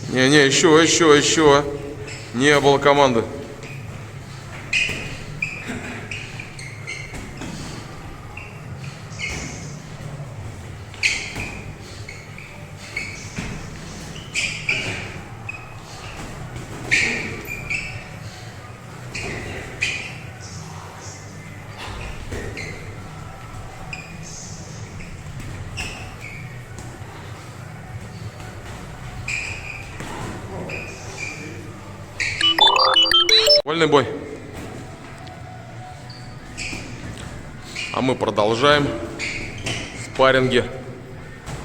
Не, еще. Не было команды. Вольный бой. А мы продолжаем спарринги.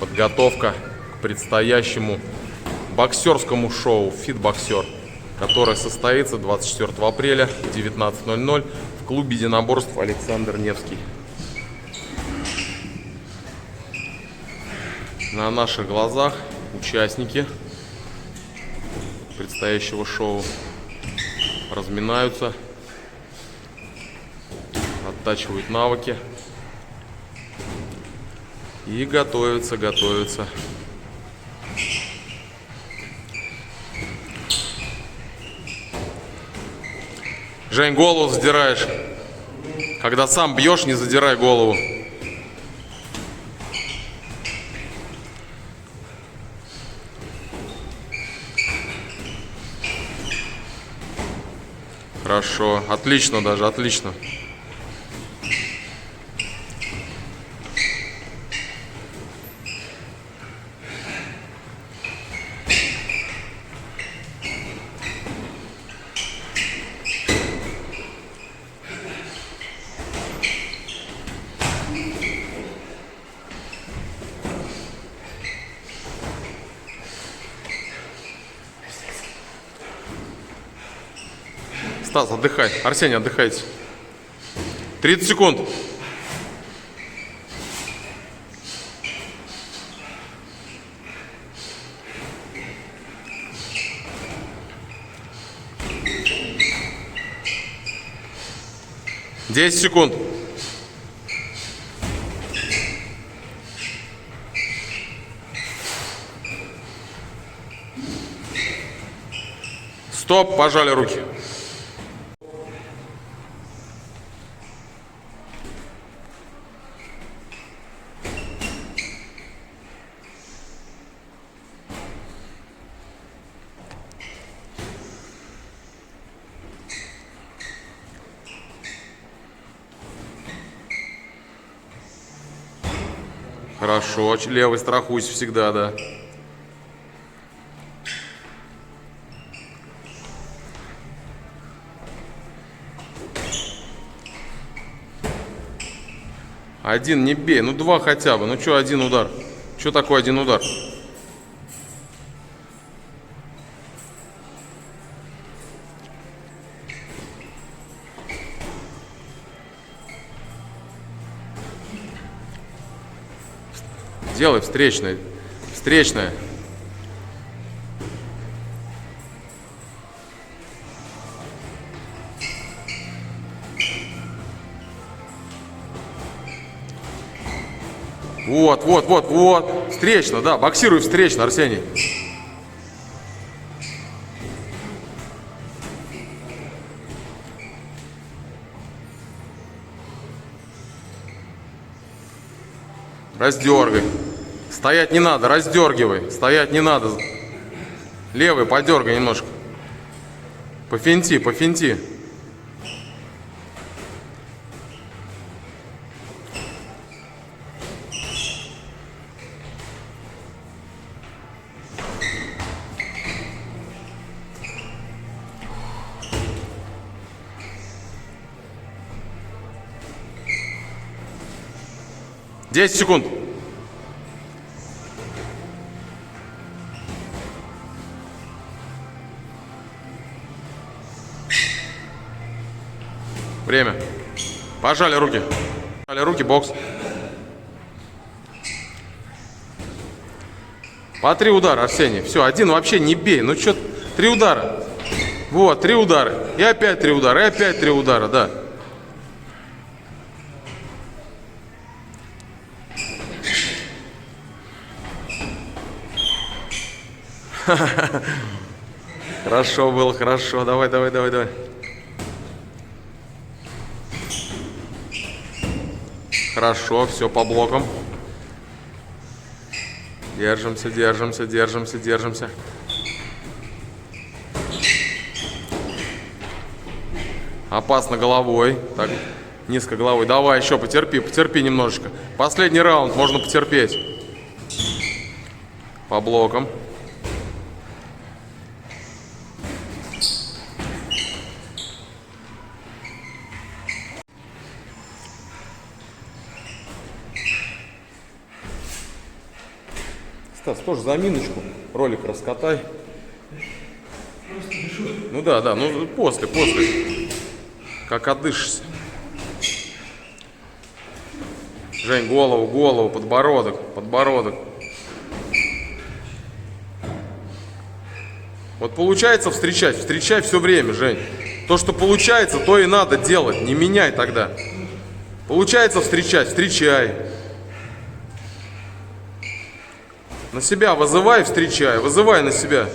Подготовка к предстоящему боксерскому шоу «Фит-боксер», которое состоится 24 апреля в 19:00 в клубе единоборств «Александр Невский». На наших глазах участники предстоящего шоу разминаются, оттачивают навыки и готовятся. Жень, голову задираешь. Когда сам бьешь, не задирай голову. Хорошо, отлично даже, отлично. Стас, отдыхай. Арсений, отдыхайте. 30 секунд. Десять секунд. Стоп, пожали руки. Хорошо, левый страхуйся всегда, да. Один не бей, ну два хотя бы. Ну что один удар? Что такое один удар? Делай встречное. Встречное. Вот. Встречно, да. Боксируй встречно, Арсений. Раздергай. Стоять не надо, раздергивай. Стоять не надо. Левый подергай немножко. Пофинти. Десять секунд. Время. Пожали руки. Пожали руки, бокс. По 3 удара, Арсений. Все, один вообще не бей. Ну что, 3 удара. Вот, 3 удара. И опять 3 удара, и опять 3 удара, да. Хорошо было, хорошо. Давай, давай, давай, давай. Хорошо, все по блокам. Держимся, держимся, держимся, держимся. Опасно головой. Так, низко головой. Давай еще потерпи, потерпи немножечко. Последний раунд, можно потерпеть. По блокам. Стас, тоже за миночку ролик раскатай. Ну да, да, ну после. Как отдышишься. Жень, голову, подбородок. Вот получается встречай все время, Жень. То, что получается, то и надо делать, не меняй тогда. Получается встречай. На себя вызывай, встречай, вызывай на себя.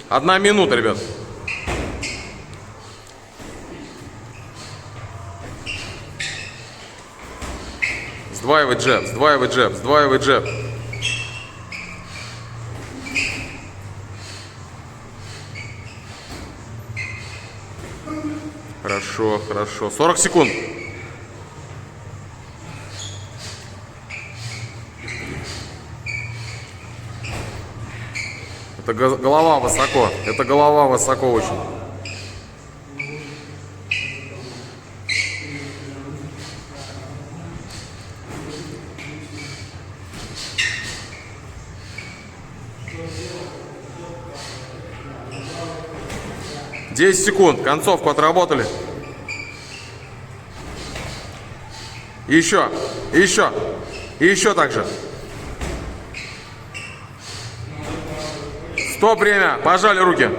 Одна минута, ребят. Сдваивай джеб. Хорошо. 40 секунд. Это голова высоко очень. Десять секунд. Концовку отработали. Еще так же. Стоп, время. Пожали руки.